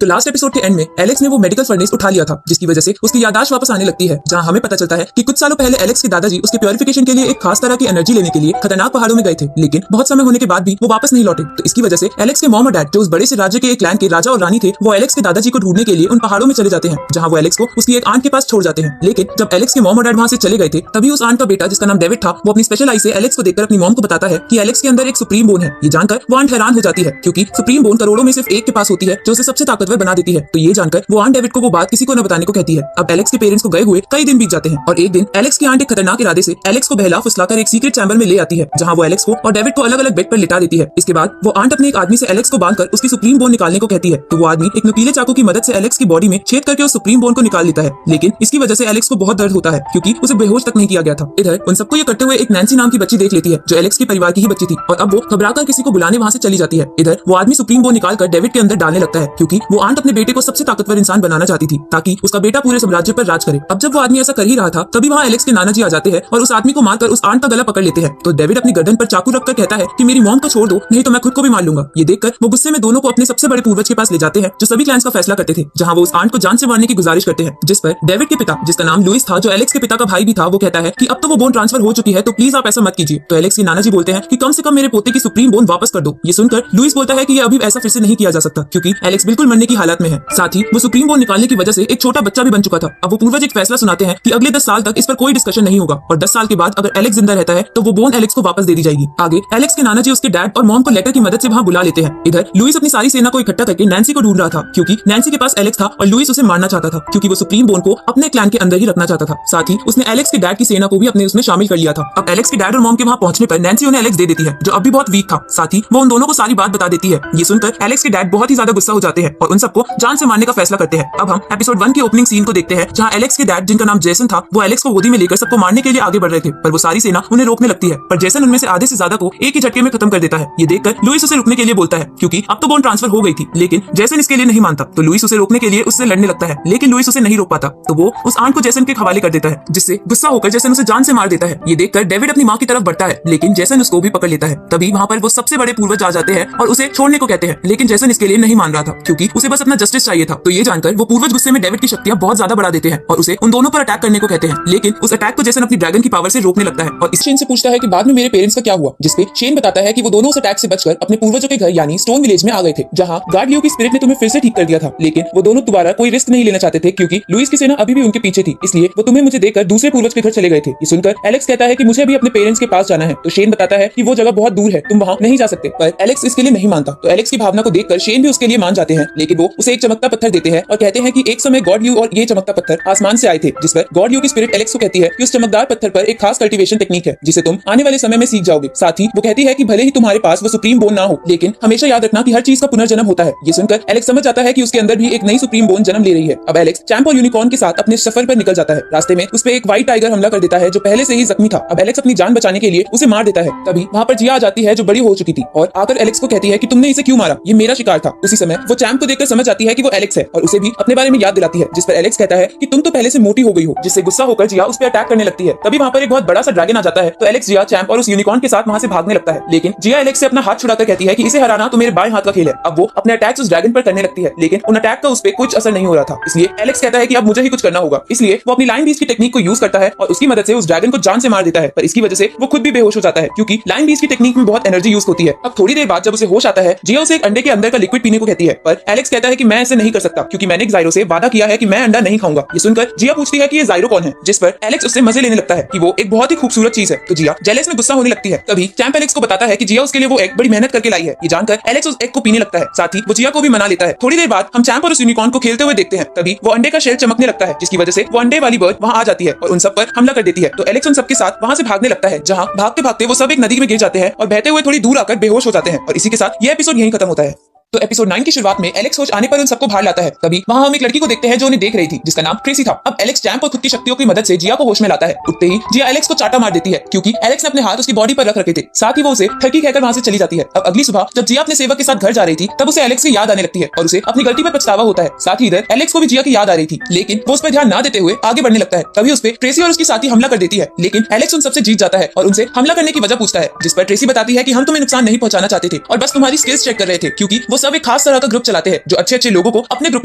तो last episode के and में एलेक्स ने वो मेडिकल फर्नेस उठा लिया था, जिसकी वजह से उसकी याददाश्त वापस आने लगती है। जहां हमें पता चलता है कि कुछ सालों पहले एलेक्स के दादाजी उसके प्योरिफिकेशन के लिए एक खास तरह की एनर्जी लेने के लिए खतरनाक पहाड़ों में गए थे, लेकिन बहुत समय होने के बाद भी वो वापस नहीं लौटे। तो इसकी वजह से एलेक्स के मॉम और डैड, जो उस बड़े से राज्य के एक क्लैन के राजा और रानी थे, वो एलेक्स के दादाजी को ढूंढने के लिए उन पहाड़ों में चले जाते हैं, जहां वो एलेक्स को उसकी एक आंट के पास छोड़ जाते हैं। लेकिन जब एलेक्स के मॉम और डैड वहां से चले गए थे, तभी उस आंट का बेटा, जिसका नाम डेविड था, वो अपनी स्पेशल आई से एलेक्स को देखकर अपनी मॉम को बताता है कि एलेक्स के अंदर एक सुप्रीम बोन है। ये जानकर वो आंट हैरान हो जाती है, क्योंकि सुप्रीम बोन करोड़ों में सिर्फ एक के पास होती है, जो उसे सबसे ताकतवर बना देती है। तो ये जानकर वो आंट डेविड को वो बात किसी को न बताने को कहती है। अब एलेक्स के पेरेंट्स को गए हुए कई दिन बीत जाते हैं और एक दिन एलेक्स की आंट एक खतरनाक इरादे से एलेक्स को बहला फुसलाकर एक सीक्रेट चैम्बर में ले आती है, जहां वो एलेक्स को और डेविड को अलग अलग बेड पर लिटा देती है। इसके बाद वो आंट अपने एक आदमी से एलेक्स को बांधकर उसकी सुप्रीम बोन निकालने को कहती है। तो वो आदमी एक नुकीले चाकू की मदद से एलेक्स की बॉडी में छेद करके उस सुप्रीम बोन को निकाल लेता है, लेकिन इसकी वजह से एलेक्स को बहुत दर्द होता है, क्योंकि उसे बेहोश तक नहीं किया गया था। इधर उन सबको ये करते हुए एक नैन्सी नाम की बच्ची देख लेती है, जो एलेक्स के परिवार की ही बच्ची थी, और अब वो घबराकर किसी को बुलाने वहां से चली जाती है। इधर वो आदमी सुप्रीम बोन निकालकर डेविड के अंदर डालने लगता है, क्योंकि वो आंट अपने बेटे को सबसे ताकतवर इंसान बनाना चाहती थी, ताकि उसका बेटा पूरे साम्राज्य पर राज करे। अब जब वो आदमी ऐसा कर ही रहा था, तभी वहाँ एलेक्स के नाना जी आ जाते हैं और उस आदमी को मारकर उस आंट का गला पकड़ लेते हैं। तो डेविड अपनी गर्दन पर चाकू रखकर कहता है कि मेरी मॉम को छोड़ दो, नहीं तो मैं खुद को भी मार लूंगा। ये देखकर वो गुस्से में दोनों को अपने सबसे बड़े पूर्वज के पास ले जाते हैं, जो सभी क्लैंस का फैसला करते थे, जहां वो उस आंट को जान से मारने की गुजारिश करते हैं। जिस पर डेविड के पिता, जिसका नाम लुइस था, जो एलेक्स के पिता का भाई भी था, वो कहता है कि अब तो वो बोन ट्रांसफर हो चुकी है, तो प्लीज आप ऐसा मत कीजिए। तो एलेक्स के नाना जी बोलते हैं कि कम से कम मेरे पोते की सुप्रीम बोन वापस कर दो। ये सुनकर लुइस बोलता है कि ये अभी ऐसा फिर से नहीं किया जा सकता, क्योंकि एलेक्स बिल्कुल मरने की हालत में है। साथ ही वो सुप्रीम बोन निकालने की वजह से एक छोटा बच्चा भी बन चुका था। अब वो पूर्वज एक फैसला सुनाते हैं कि अगले 10 साल तक इस पर कोई डिस्कशन नहीं होगा, और 10 साल के बाद अगर एलेक्स जिंदा रहता है तो वो बोन एलेक्स को वापस दे दी जाएगी। आगे एलेक्स के नाना जी उसके डैड और मॉम को लेटर की मदद से वहां बुला लेते हैं। इधर लुइस अपनी सारी सेना को इकट्ठा करके नैन्सी को ढूंढ रहा था, क्योंकि नैन्सी के पास एलेक्स था और लुइस उसे मारना चाहता था, क्योंकि वो सुप्रीम बोन को अपने क्लैन के अंदर ही रखना चाहता था। साथ ही उसने एलेक्स के डैड की सेना को भी अपने उसमें शामिल कर लिया था। अब एलेक्स के डैड और मॉम के वहां पहुंचने पर नैन्सी उन्हें एलेक्स दे देती है, जो अब भी बहुत वीक था। साथ ही वो उन दोनों को सारी बात बता देती है। ये सुनकर एलेक्स के डैड बहुत ही ज्यादा गुस्सा हो जाते हैं और उन सबको जान से मारने का फैसला करते हैं। अब हम एपिसोड 1 की ओपनिंग सीन को देखते हैं, जहां एलेक्स के डैड, जिनका नाम जेसन था, वो एलेक्स को गोदी में लेकर सबको मारने के लिए आगे बढ़ रहे थे, पर वो सारी सेना उन्हें रोकने लगती है। पर जेसन उनमें से आधे से ज्यादा को एक ही झटके में खत्म कर देता है। ये देखकर लुइस उसे रुकने के लिए बोलता है, क्योंकि अब तो बोन ट्रांसफर हो गई थी। लेकिन जेसन इसके लिए नहीं मानता, तो लुइस उसे रोकने के लिए उससे लड़ने लगता है, लेकिन लुइस उसे नहीं रोक पाता। तो वो उस आंट को जेसन के हवाले कर देता है, जिससे गुस्सा होकर जेसन उसे जान से मार देता है। ये देखकर डेविड अपनी माँ की तरफ बढ़ता है, लेकिन जेसन उसको भी पकड़ लेता है। तभी वहाँ पर वो सबसे बड़े पूर्वज आ जाते हैं और उसे छोड़ने को कहते हैं, लेकिन जेसन इसके लिए नहीं मान रहा था, क्योंकि उसे बस अपना जस्टिस चाहिए था। तो ये जानकर वो पूर्वज गुस्से में डेविड की शक्तियां बहुत ज्यादा बढ़ा देते हैं और उसे उन दोनों पर अटैक करने को कहते हैं। लेकिन उस अटैक को जेसन अपनी ड्रैगन की पावर से रोकने लगता है और शेन से पूछता है कि बाद में मेरे पेरेंट्स का क्या हुआ, जिसपे शेन बताता है कि वो दोनों उस अटैक से बचकर अपने पूर्वजों के घर यानी स्टोन विलेज में आ गए थे, जहां गॉड लियो की स्पिरिट ने तुम्हें फिर से ठीक कर दिया था। लेकिन वो दोनों दोबारा कोई रिस्क नहीं लेना चाहते थे, क्योंकि लुइस की सेना अभी भी उनके पीछे थी, इसलिए वो तुम्हें मुझे देकर दूसरे पूर्वज के घर चले गए थे। ये सुनकर एलेक्स कहता है कि मुझे भी अपने पेरेंट्स के पास जाना है। तो शेन बताता है कि वो जगह बहुत दूर है, तुम वहां नहीं जा सकते, पर एलेक्स इसके लिए नहीं मानता। तो एलेक्स की भावना को देखकर शेन भी उसके लिए मान जाते हैं, लेकिन वो उसे एक चमकता पत्थर देते हैं और कहते हैं कि एक समय गॉड लियो और ये चमकता पत्थर आसमान से आए थे, जिस पर गॉड लियो की स्पिरिट एलेक्स को कहती है कि उस चमकदार पत्थर पर एक खास कल्टीवेशन टेक्निक है, जिसे तुम आने वाले समय में सीख जाओगे। साथ ही वो कहती है कि भले ही तुम्हारे पास वो सुप्रीम बोन ना हो, लेकिन हमेशा याद रखना कि हर चीज का पुनर्जन्म होता है। ये सुनकर एलेक्स समझ जाता है कि उसके अंदर भी एक नई सुप्रीम बोन जन्म ले रही है। अब एलेक्स चैंप और यूनिकॉर्न के साथ अपने सफर पर निकल जाता है। रास्ते में उस पे एक व्हाइट टाइगर हमला कर देता है, जो पहले से ही जख्मी था। अब एलेक्स अपनी जान बचाने के लिए उसे मार देता है। तभी वहाँ पर जिया आ जाती है, जो बड़ी हो चुकी थी, और आकर एलेक्स को कहती है कि तुमने इसे क्यों मारा, ये मेरा शिकार था। उसी समय वो चैंप को देखकर समझ जाती है कि वो एलेक्स है और उसे भी अपने बारे में याद दिलाती है, जिस पर एलेक्स कहता है कि तुम तो पहले से मोटी हो गई हो, जिससे गुस्सा होकर जिया उस पर अटैक करने लगती है। तभी वहाँ पर एक बहुत बड़ा सा ड्रैगन आ जाता है, तो एलेक्स जिया, चैंप और उस यूनिकॉर्न के साथ वहाँ से भागने लगता है। लेकिन जिया एलेक्स से अपना हाथ छुड़ाकर कहती है कि इसे हराना तो मेरे बाएं हाथ का खेल है। अब वो अपने अटैक्स उस ड्रैगन पर करने लगती है, लेकिन उन अटैक का उस पर कुछ असर नहीं हो रहा था। इसलिए एलेक्स कहता है कि अब मुझे ही कुछ करना होगा। इसलिए वो अपनी लाइन बीस्ट की टेक्निक को यूज करता है और उसकी मदद से उस ड्रैगन को जान से मार देता है, पर इसकी वजह से वो खुद भी बेहोश हो जाता है, क्योंकि लाइन बीस्ट की टेक्निक में बहुत एनर्जी यूज होती है। अब थोड़ी देर बाद जब उसे होश आता है, जिया उसे एक अंडे के अंदर का लिक्विड पीने को कहती है, पर एलेक्स कहता है कि मैं ऐसे नहीं कर सकता, क्योंकि मैंने एक जायरो से वादा किया है कि मैं अंडा नहीं खाऊंगा। ये सुनकर जिया पूछती है कि ये जायरो कौन है, जिस पर एलेक्स उससे मजे लेने लगता है कि वो एक बहुत ही खूबसूरत चीज है। तो जिया जेलस में गुस्सा होने लगती है। तभी चैंप एलेक्स को बताता है कि जिया उसके लिए वो एग बड़ी मेहनत करके लाई है। ये जानकर एलेक्स उस एग को पीने लगता है, साथ ही वो जिया को भी मना लेता है। थोड़ी देर बाद हम चैंप और उस यूनिकॉर्न को खेलते हुए देखते हैं। तभी वो अंडे का शेल चमकने लगता है, जिसकी वजह से वो अंडे वाली बर्ड वहां आ जाती है और उन सब पर हमला कर देती है। तो एलेक्स उन सबके साथ वहां से भागने लगता है, जहां भागते भागते वो सब एक नदी में गिर जाते हैं और बहते हुए थोड़ी दूर आकर बेहोश हो जाते हैं। और इसी के साथ ये एपिसोड यहीं खत्म होता है। तो एपिसोड 9 की शुरुआत में एलेक्स होश आने पर उन सबको बाहर लाता है। तभी वहां हम एक लड़की को देखते हैं जो उन्हें देख रही थी, जिसका नाम ट्रेसी था। अब एलेक्स चैंप और खुद की शक्तियों की मदद से जिया को होश में लाता है। उठते ही जिया एलेक्स को चाटा मार देती है, क्योंकि एलेक्स ने अपने हाथ उसकी बॉडी पर रख रखे थे। साथ ही वो उसे ठगी कहकर वहां से चली जाती है। अब अगली सुबह जब जिया अपने सेवक के साथ घर जा रही थी, तब उसे एलेक्स की याद आने लगती है और उसे अपनी गलती पर पछतावा होता है। साथ ही इधर एलेक्स को भी जिया की याद आ रही थी, लेकिन वो उस पर ध्यान ना देते हुए आगे बढ़ने लगता है। तभी उस पर ट्रेसी और उसकी साथी हमला कर देती है, लेकिन एलेक्स उन सबसे जीत जाता है और उनसे हमला करने की वजह पूछता है, जिस पर ट्रेसी बताती है कि हम तुम्हें नुकसान नहीं पहुंचाना चाहते थे और बस तुम्हारी स्किल्स चेक कर रहे थे, क्योंकि वो सब एक खास तरह का ग्रुप चलाते हैं जो अच्छे अच्छे लोगों को अपने ग्रुप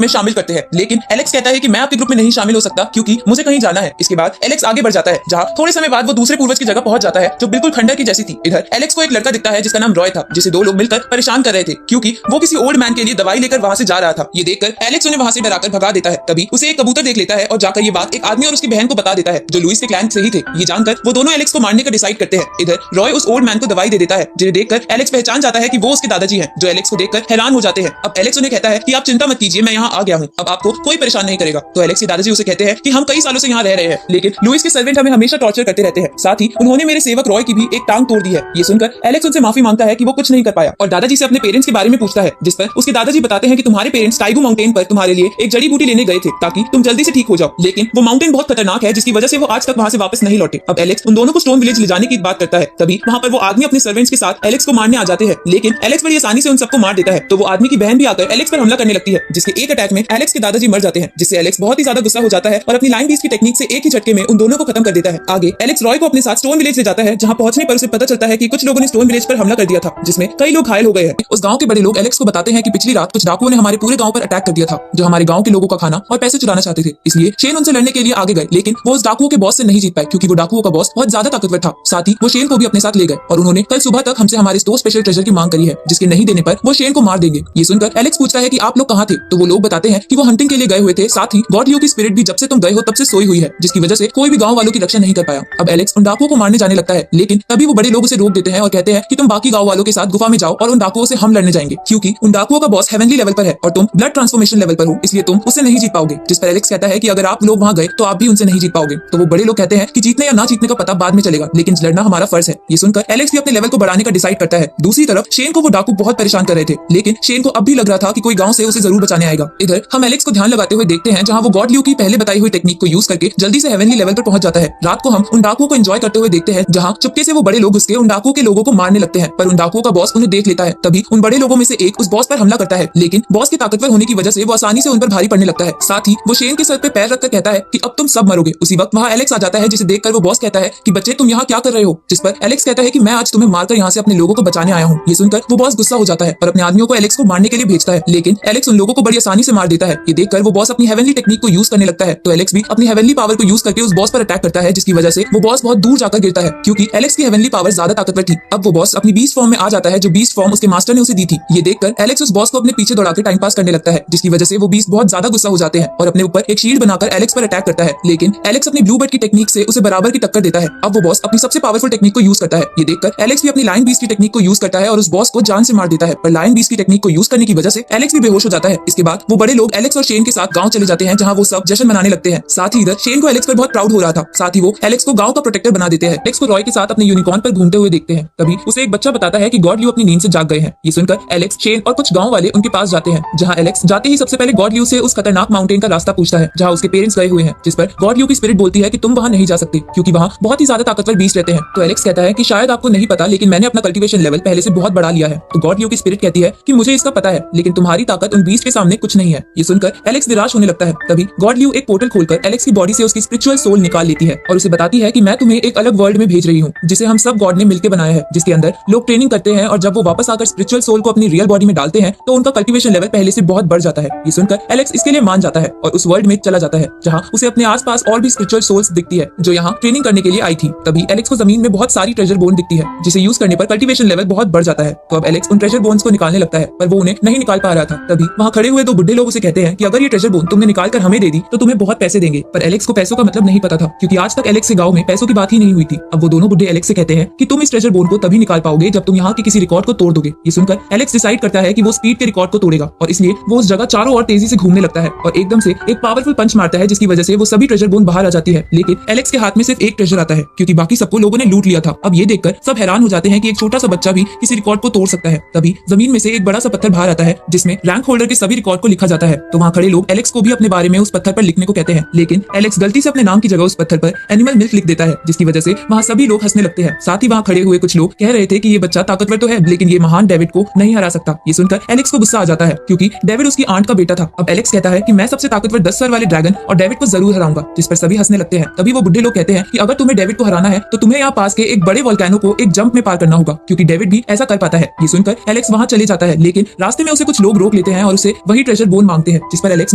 में शामिल करते हैं। लेकिन एलेक्स कहता है कि मैं आपके ग्रुप में नहीं शामिल हो सकता क्योंकि मुझे कहीं जाना है। इसके बाद एलेक्स आगे बढ़ जाता है, जहां थोड़े समय बाद वो दूसरे पूर्वज की जगह पहुंच जाता है जो बिल्कुल खंडर की जैसी थी। इधर एलेक्स को एक लड़का दिखता है जिसका नाम रॉय था, जिसे दो लोग मिलकर परेशान कर रहे थे क्योंकि वो किसी ओल्ड मैन के लिए दवाई लेकर वहां से जा रहा था। ये देखकर एलेक्स उन्हें वहां से डराकर भगा देता है। तभी उसे एक कबूतर देख लेता है और जाकर ये बात एक आदमी और उसकी बहन को बता देता है जो लुइस के क्लैन से ही थे। ये जानकर वो दोनों एलेक्स को मारने का डिसाइड करते हैं। इधर रॉय उस ओल्ड मैन को दवाई दे देता है, जिन्हें देखकर एलेक्स पहचान जाता है कि वो उसके दादाजी हैं, जो एलेक्स को देखकर हैरान हो जाते हैं। अब एलेक्स उन्हें कहता है कि आप चिंता मत कीजिए, मैं यहाँ आ गया हूँ, अब आपको कोई परेशान नहीं करेगा। तो एलेक्स के दादाजी उसे कहते हैं कि हम कई सालों से यहाँ रह रहे हैं, लेकिन लुइस के सर्वेंट हमें हमेशा टॉर्चर करते रहते हैं, साथ ही उन्होंने मेरे सेवक रॉय की भी एक टांग तोड़ दी है। ये सुनकर एलेक्स उनसे माफी मांगता है कि वो कुछ नहीं कर पाया और दादाजी से अपने पेरेंट्स के बारे में पूछता है, जिस पर उसके दादाजी बताते हैं कि तुम्हारे पेरेंट्स टाइगू माउंटेन पर तुम्हारे लिए एक जड़ी बूटी लेने गए थे ताकि तुम जल्दी से ठीक हो जाओ, लेकिन वो माउंटेन बहुत खतरनाक है जिसकी वजह से वो आज तक वहां से वापस नहीं लौटे। अब एलेक्स उन दोनों को स्टोन विलेज ले जाने की बात करता है। तभी वहां पर वो आदमी अपने सर्वेंट्स के साथ एलेक्स को मारने आ जाते हैं, लेकिन एलेक्स बड़ी आसानी से उन सबको मार देता है। तो वो आदमी की बहन भी आकर एलेक्स पर हमला करने लगती है, जिसके एक अटैक में एलेक्स के दादाजी मर जाते हैं, जिससे एलेक्स बहुत ही ज्यादा गुस्सा हो जाता है और अपनी लाइन बीस्ट की टेक्निक से एक ही झटके में उन दोनों को खत्म कर देता है। आगे एलेक्स रॉय को अपने साथ स्टोन विलेज ले जाता है, जहां पहुंचने पर उसे पता चलता है कि कुछ लोगों ने स्टोन विलेज पर हमला कर दिया था, जिसमें कई लोग घायल हो गए हैं। उस गांव के बड़े लोग एलेक्स को बताते हैं कि पिछली रात कुछ डाकुओं ने हमारे पूरे गांव पर अटैक कर दिया था, जो हमारे गांव के लोगों का खाना और पैसे चुराना चाहते थे। इसलिए शेन उनसे लड़ने के लिए आगे गए, लेकिन वो उस डाकुओं के बॉस से नहीं जीत पाए क्योंकि वो डाकुओं का बॉस बहुत ज्यादा ताकतवर था। साथ ही वो शेन को भी अपने साथ ले गए और उन्होंने कल सुबह तक हमसे हमारे दो स्पेशल ट्रेजर की मांग करी है, जिसके नहीं देने पर वो शेन को मार देंगे। ये सुनकर एलेक्स पूछता है कि आप लोग कहाँ थे, तो वो लोग बताते हैं कि वो हंटिंग के लिए गए हुए थे, साथ ही गॉड लियो की स्पिरिट भी जब से तुम गए हो तब से सोई हुई है, जिसकी वजह से कोई भी गांव वालों की रक्षा नहीं कर पाया। अब एलेक्स उन डाकुओं को मारने जाने लगता है, लेकिन तभी वो बड़े लोग उसे रोक देते हैं और कहते हैं कि तुम बाकी गांव वालों के साथ गुफा में जाओ और उन डाकुओं से हम लड़ने जाएंगे, क्योंकि उन डाकुओं का बॉस हेवनली लेवल पर है और तुम ब्लड ट्रांसफॉर्मेशन लेवल पर हो, इसलिए तुम उसे नहीं जीत पाओगे। जिस पर एलेक्स कहता है कि अगर आप लोग वहां गए तो आप भी उनसे नहीं जीत पाओगे। तो वो बड़े लोग कहते हैं कि जीतने या ना जीतने का पता बाद में चलेगा, लेकिन लड़ना हमारा फर्ज है। ये सुनकर एलेक्स भी अपने लेवल को बढ़ाने का डिसाइड करता है। दूसरी तरफ शेन को वो डाकू बहुत परेशान कर रहे थे, लेकिन शेन को अब भी लग रहा था कि कोई गांव से उसे जरूर बचाने आएगा। इधर हम एलेक्स को ध्यान लगाते हुए देखते हैं, जहां वो गॉड लियो की पहले बताई हुई टेक्निक को यूज करके जल्दी से हेवनली लेवल पर पहुंच जाता है। रात को हम उन डाकुओं को एंजॉय करते हुए देखते हैं, जहां चुपके से वो बड़े लोग उसके उन डाकुओं के लोगों को मारने लगते हैं, पर उन डाकुओं का बॉस उन्हें देख लेता है। तभी उन बड़े लोगों में से एक उस बॉस पर हमला करता है, लेकिन बॉस के ताकतवर होने की वजह से वो आसानी से उन पर भारी पड़ने लगता है। साथ ही वो शेन के सर पे पैर रखकर कहता है कि अब तुम सब मरोगे। उसी वक्त वहां एलेक्स आ जाता है, जिसे देखकर वो बॉस कहता है कि बच्चे तुम यहाँ क्या कर रहे हो, जिस पर एलेक्स कहता है कि मैं आज तुम्हें मारकर यहाँ से अपने लोगों को बचाने आया हूँ। ये सुनकर वो बॉस गुस्सा हो जाता है और अपने आदमियों को एलेक्स को मारने के लिए भेजता है, लेकिन एलेक्स उन लोगों को बड़ी आसानी से मार देता है। ये देखकर वो बॉस अपनी हेवनली टेक्निक को यूज करने लगता है, तो एलेक्स भी अपनी हेवनली पावर को यूज करके उस बॉस पर अटैक करता है, जिसकी वजह से वो बॉस बहुत दूर जाकर गिरता है क्योंकि एलेक्स की हेवनली पावर ज्यादा ताकतवर थी। अब वो बॉस अपनी बीस्ट फॉर्म में आ जाता है, जो बीस्ट फॉर्म उसके मास्टर ने उसे दी थी। ये देखकर एलेक्स उस बॉस को अपने पीछे दौड़ाकर टाइम पास करने लगता है, जिसकी वजह से वो बीस्ट बहुत ज्यादा गुस्सा हो जाते हैं और अपने ऊपर एक शील्ड बनाकर एलेक्स पर अटैक करता है, लेकिन एलेक्स अपनी ब्लू बर्ड की टेक्निक से उसे बराबर की टक्कर देता है। अब वो बॉस अपनी सबसे पावरफुल टेक्निक को यूज करता है। ये देखकर एलेक्स भी अपनी लायन बीस्ट की टेक्निक को यूज करता है और उस बॉस को जान से मार देता है, पर लायन बीस्ट की टेक्निक को यूज करने की वजह से एलेक्स भी बेहोश हो जाता है। इसके बाद वो बड़े लोग एलेक्स और शेन के साथ गांव चले जाते हैं, जहां वो सब जश्न मनाने लगते हैं। साथ ही इधर शेन को एलेक्स पर बहुत प्राउड हो रहा था, साथ ही वो एलेक्स को गांव का प्रोटेक्टर बना देते हैं। एलेक्स को रॉय के साथ अपने यूनिकॉर्न पर घूमते हुए देखते हैं, तभी उसे एक बच्चा बताता है कि गॉड लियो अपनी नींद से जाग गए हैं। ये सुनकर एलेक्स, शेन और कुछ गांव वाले उनके पास जाते हैं, जहां एलेक्स जाते ही सबसे पहले गॉड लियो से उस खतरनाक माउंटेन का रास्ता पूछता है, जहां उसके पेरेंट्स गए हुए हैं, जिस पर गॉड लियो की स्पिरिट बोलती है कि तुम वहां नहीं जा सकते क्योंकि वहां बहुत ही ज्यादा ताकतवर बीस्ट रहते हैं। तो एलेक्स कहता है कि शायद आपको नहीं पता, लेकिन मैंने अपना कल्टीवेशन लेवल पहले से बहुत बढ़ा लिया है। तो गॉड लियो की स्पिरिट कहती है कि मुझे इसका पता है, लेकिन तुम्हारी ताकत उन बीस्ट के सामने कुछ नहीं है। ये सुनकर एलेक्स निराश होने लगता है। तभी गॉड लियो एक पोर्टल खोलकर एलेक्स की बॉडी से उसकी स्पिरिचुअल सोल निकाल लेती है और उसे बताती है कि मैं तुम्हें एक अलग वर्ल्ड में भेज रही हूँ, जिसे हम सब गॉड ने मिलकर बनाया है, जिसके अंदर लोग ट्रेनिंग करते हैं और जब वो वापस आकर स्पिरिचुअल सोल को अपनी रियल बॉडी में डालते हैं तो उनका कल्टीवेशन लेवल पहले से बहुत बढ़ जाता है। ये सुनकर एलेक्स इसके लिए मान जाता है और उस वर्ल्ड में चला जाता है, जहाँ उसे अपने आसपास और भी स्पिरिचुअल सोल्स दिखती है जो यहाँ ट्रेनिंग करने के लिए आई थी। तभी एलेक्स को जमीन में बहुत सारी ट्रेजर बोन दिखती है, जिसे यूज करने पर कल्टीवेशन लेवल बहुत बढ़ जाता है। तो अब एलेक्स उन ट्रेजर बोन्स को निकालने लगता है, पर वो उन्हें नहीं निकाल पा रहा था। तभी वहाँ खड़े हुए दो बुढ़े लोग उसे कहते हैं कि अगर ये ट्रेजर बोन तुमने निकाल कर हमें दे दी तो तुम्हें बहुत पैसे देंगे। पर एलेक्स को पैसों का मतलब नहीं पता था, क्योंकि आज तक एलेक्स के गांव में पैसों की बात ही नहीं हुई थी। अब वो दोनों बुढ़े एलेक्स से कहते हैं कि तुम इस ट्रेजर बोन को तभी निकाल पाओगे जब तुम यहाँ के किसी रिकॉर्ड को तोड़ दोगे। ये सुनकर एलेक्स डिसाइड करता है कि वो स्पीड के रिकॉर्ड को तोड़ेगा और इसलिए वो उस जगह चारों ओर तेजी से घूमने लगता है और एकदम से एक पावरफुल पंच मारता है, जिसकी वजह से वो सभी ट्रेजर बोन बाहर आ जाती है। लेकिन एलेक्स के हाथ में सिर्फ एक ट्रेजर आता है, क्योंकि बाकी सबको लोगों ने लूट लिया था। अब ये देखकर सब हैरान हो जाते हैं कि एक छोटा सा बच्चा भी किसी रिकॉर्ड को तोड़ सकता है। तभी जमीन में से एक बड़ा सा पत्थर बाहर आता है, जिसमें रैंक होल्डर के सभी रिकॉर्ड को लिखा जाता है। तो वहाँ खड़े लोग एलेक्स को भी अपने बारे में उस पत्थर पर लिखने को कहते हैं, लेकिन एलेक्स गलती से अपने नाम की जगह उस पत्थर पर एनिमल मिल्क लिख देता है, जिसकी वजह से वहाँ सभी लोग हंसने लगते हैं। साथ ही वहाँ खड़े हुए कुछ लोग कह रहे थे कि ये बच्चा ताकतवर तो है, लेकिन ये महान डेविड को नहीं हरा सकता। ये सुनकर एलेक्स को गुस्सा आ जाता है, क्योंकि डेविड उसकी आंट का बेटा था। अब एलेक्स कहता है कि मैं सबसे ताकतवर 10 सर वाले ड्रैगन और डेविड को जरूर हराऊंगा, जिस पर सभी हंसने लगते हैं। तभी वो बुढ़े लोग कहते हैं कि अगर तुम्हें डेविड को हराना है तो तुम्हें यहाँ पास के एक बड़े वोल्केनो को एक जंप में पार करना होगा, क्योंकि डेविड भी ऐसा कर पाता है। ये सुनकर एलेक्स वहाँ चले जाता है, लेकिन रास्ते में उसे कुछ लोग रोक लेते हैं और उसे वही ट्रेजर बोन मांगते हैं, जिस पर एलेक्स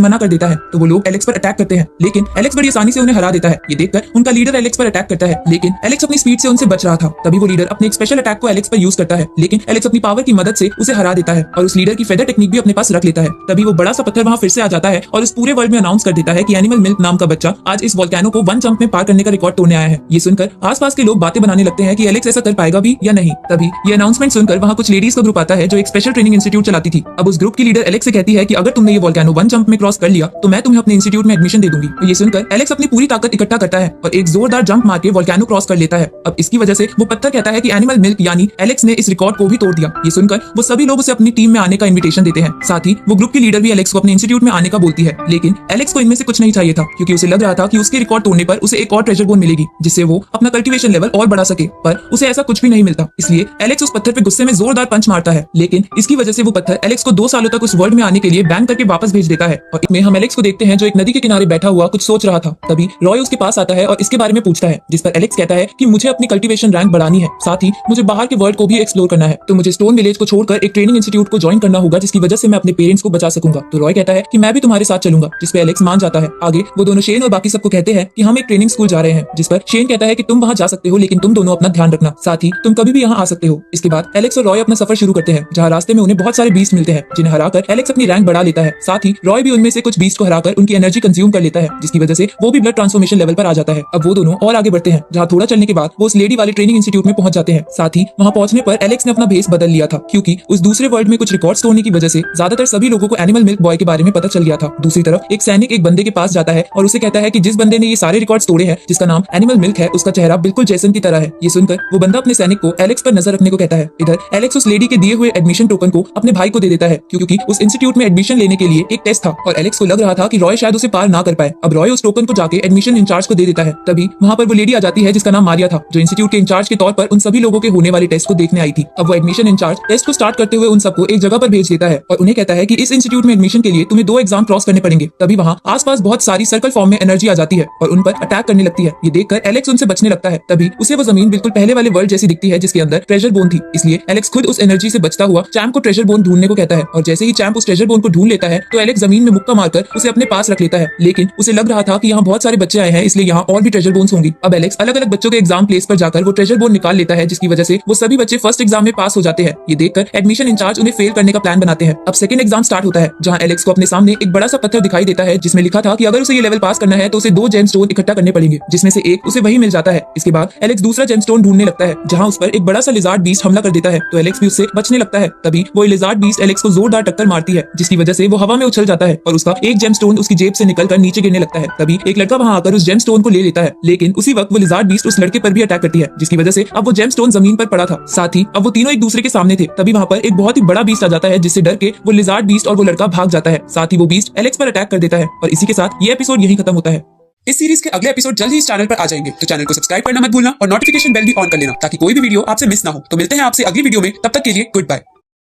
मना कर देता है। तो वो लोग एलेक्स पर अटैक करते हैं, लेकिन एलेक्स बड़ी आसानी से उन्हें हरा देता है। ये देखकर उनका लीडर एलेक्स पर अटैक करता है, लेकिन एलेक्स अपनी स्पीड से उनसे बच रहा था। तभी वो लीडर अपने एक स्पेशल अटैक को एलेक्स पर यूज करता है, लेकिन एलेक्स अपनी पावर की मदद से उसे हरा देता है और उस लीडर की फेदर टेक्निक भी अपने पास रख लेता है। तभी वो बड़ा सा पत्थर वहां फिर से आ जाता है और इस पूरे वर्ल्ड में अनाउंस कर देता है कि एनिमल मिल्क नाम का बच्चा आज इस वोल्केनो को 1 जंप में पार करने का रिकॉर्ड तोड़ने आया है। ये सुनकर आसपास के लोग बातें बनाने लगते हैं कि एलेक्स ऐसा कर पाएगा भी या नहीं। तभी ये अनाउंसमेंट सुनकर वहां कुछ लेडीज का ग्रुप आता है जो एक स्पेशल ट्रेनिंग इंस्टीट्यूट चलाती थी। अब उस ग्रुप की लीडर एलेक्स से कहती है कि अगर तुमने ये वोल्केनो 1 जंप में क्रॉस कर लिया तो मैं तुम्हें अपने इंस्टीट्यूट में एडमिशन दे दूंगी। तो ये सुनकर एलेक्स अपनी पूरी ताकत इकट्ठा करता है और एक जोरदार जंप मार के वोल्केनो क्रॉस कर लेता है। अब इसकी वजह से वो पत्थर कहता है कि एनिमल मिल्क यानी एलेक्स ने इस रिकॉर्ड को भी तोड़ दिया। ये सुनकर वो सभी लोग उसे अपनी टीम में आने का इन्विटेशन देते हैं। साथ ही वो ग्रुप की लीडर भी एलेक्स को अपने इंस्टीट्यूट में आने का बोलती है, लेकिन एलेक्स को इनमें से कुछ नहीं चाहिए था, क्योंकि उसे लग रहा था कि उसके रिकॉर्ड तोड़ने पर उसे एक और ट्रेजर बोन मिलेगी जिससे वो अपना कल्टीवेशन लेवल और बढ़ा सके, पर उसे ऐसा कुछ भी नहीं मिलता। इसलिए एलेक्स उस पत्थर पे गुस्से में जोरदार पंच मारता है, लेकिन इसकी वजह से वो पत्थर एलेक्स को 2 सालों तक उस वर्ल्ड में आने के लिए बैन करके वापस भेज देता है। और इसमें हम एलेक्स को देखते हैं जो एक नदी के किनारे बैठा हुआ कुछ सोच रहा था। तभी रॉय उसके पास आता है और इसके बारे में पूछता है, जिस पर एलेक्स कहता है कि मुझे अपनी कल्टीवेशन रैंक बढ़ानी है, साथ ही मुझे बाहर के वर्ल्ड को भी एक्सप्लोर करना है, तो मुझे स्टोन विलेज को छोड़कर एक ट्रेनिंग इंस्टीट्यूट को ज्वाइन करना होगा जिसकी वजह से मैं अपने पेरेंट्स को बचा सकूंगा। तो रॉय कहता है कि मैं भी तुम्हारे साथ चलूंगा, जिस पे एलेक्स मान जाता है। आगे वो दोनों शेन और बाकी सबको कहते हैं कि हम एक ट्रेनिंग स्कूल जा रहे हैं, जिस पर शेन कहता है कि तुम वहां जा सकते हो, लेकिन तुम दोनों अपना ध्यान रखना, साथ ही तुम कभी भी यहाँ आ सकते हो। इसके बाद एलेक्स और रॉय अपना सफर शुरू करते हैं, जहाँ रास्ते में उन्हें बहुत सारे बीस्ट मिलते हैं, जिन्हें हराकर एलेक्स अपनी रैंक बढ़ा लेता है। साथ ही रॉय भी उनमें से कुछ बीस्ट को हराकर उनकी एनर्जी कंज्यूम कर लेता है, जिसकी वजह से वो भी ब्लड ट्रांसफॉर्मेशन लेवल पर आ जाता है। अब वो दोनों और आगे बढ़ते हैं, जहाँ थोड़ा चलने के बाद वो उस लेडी वाले ट्रेनिंग इंस्टीट्यूट में पहुंच जाते हैं। साथ ही वहाँ पहुंचने पर एलेक्स ने अपना भेस बदल लिया था, क्योंकि उस दूसरे वर्ल्ड में कुछ रिकॉर्ड्स तोड़ने की वजह से ज्यादातर सभी लोगों को एनिमल मिल्क बॉय के बारे में पता चल गया था। दूसरी तरफ एक सैनिक एक बंदे के पास जाता है और उसे कहता है कि जिस बंदे ने ये सारे रिकॉर्ड्स तोड़े हैं, जिसका नाम एनिमल मिल्क है, उसका चेहरा बिल्कुल जैसन की तरह है। ये सुनकर वो बंदा अपने सैनिक को एलेक्स पर नजर रखने को कहता है। इधर एलेक्स उस लेडी के दिए हुए एडमिशन टोकन को अपने भाई को दे देता है, क्योंकि उस इंस्टीट्यूट में एडमिशन लेने के लिए एक टेस्ट था और एलेक्स को लग रहा था कि रॉय शायद उसे पार ना कर पाए। अब रॉय उस टोकन को जाके एडमिशन इंचार्ज को दे देता है। तभी वहाँ पर वो लेडी आ जाती है जिसका नाम मारिया था, जो इंस्टीट्यूट के इंचार्ज के तौर पर उन सभी लोगों के होने वाले टेस्ट को देखने आई थी। अब वो एडमिशन इंचार्ज टेस्ट को स्टार्ट करते हुए उन सबको एक जगह पर भेज देता है और उन्हें कहता है कि इस इंस्टीट्यूट में एडमिशन के लिए तुम्हें 2 एग्जाम क्रॉस करने पड़ेंगे। तभी वहाँ आसपास बहुत सारी सर्कल फॉर्म में एनर्जी आ जाती है और उन पर अटैक करने लगती है। ये देखकर एलेक्स उनसे बचने लगता है। तभी उसे वो जमीन बिल्कुल पहले वाले वर्ल्ड जैसी दिखती है, जिसके अंदर ट्रेजर बोन थी। इसलिए एलेक्स खुद उस एनर्जी से बचता हुआ चैम्प को ट्रेजर बोन ढूंढने को कहता है और जैसे ही चैम्प उस ट्रेजर बोन को ढूंढ लेता है तो एलेक्स जमीन में मुक्का मारकर उसे अपने पास रख लेता है। लेकिन उसे लग रहा था कि यहाँ बहुत सारे बच्चे आए हैं, इसलिए यहाँ और भी ट्रेजर बोन्स होंगी। अब एलेक्स अलग अलग बच्चों के एग्जाम प्लेस पर जाकर वो ट्रेजर बोन निकाल लेता है, जिसकी वजह से वो सभी बच्चे फर्स्ट एग्जाम में पास हो जाते हैं। ये देखकर एडमिशन इंचार्ज उन्हें फेल करने का प्लान बनाते हैं। अब सेकंड एग्जाम स्टार्ट होता है, जहाँ एलेक्स को अपने सामने एक बड़ा सा पत्थर दिखाई देता है, जिसमें लिखा था कि अगर उसे ये लेवल पास करना है तो उसे 2 जेमस्टोन इकट्ठा करने पड़ेंगे, जिसमें से एक उसे वही मिल जाता है। इसके बाद एलेक्स दूसरा जेमस्टोन ढूंढने लगता है, जहाँ उस पर एक बड़ा सा लिजार्ड बीस्ट हमला कर देता है, तो एलेक्स भी उससे बचने लगता है। तभी वो लिजार्ड बीस्ट एलेक्स को जोरदार टक्कर मारती है, जिसकी वजह से वो हवा में उछल जाता है और उसका एक जेमस्टोन उसकी जेब से निकलकर नीचे गिरने लगता है। तभी एक लड़का वहां आकर उस जेमस्टोन को ले लेता है, लेकिन उसी वक्त वो लिजार्ड बीस्ट उस लड़के पर भी अटैक करती है, जिसकी वजह से अब वो जेमस्टोन जमीन पर पड़ा था। साथ ही अब वो तीनों एक दूसरे के सामने थे। तभी वहां पर एक बहुत ही बड़ा बीस्ट आ जाता है, जिससे डर के वो लिजार्ड बीस्ट और वो लड़का भाग जाता है। साथ ही वो बीस्ट एलेक्स पर अटैक कर देता है और इसी के साथ ये एपिसोड यहीं खत्म होता है। इस सीरीज के अगले एपिसोड जल्द ही इस चैनल पर आ जाएंगे, तो चैनल को सब्सक्राइब करना मत भूलना और नोटिफिकेशन बेल भी ऑन कर लेना, ताकि कोई भी वीडियो आपसे मिस ना हो। तो मिलते हैं आपसे अगली वीडियो में, तब तक के लिए गुड बाय।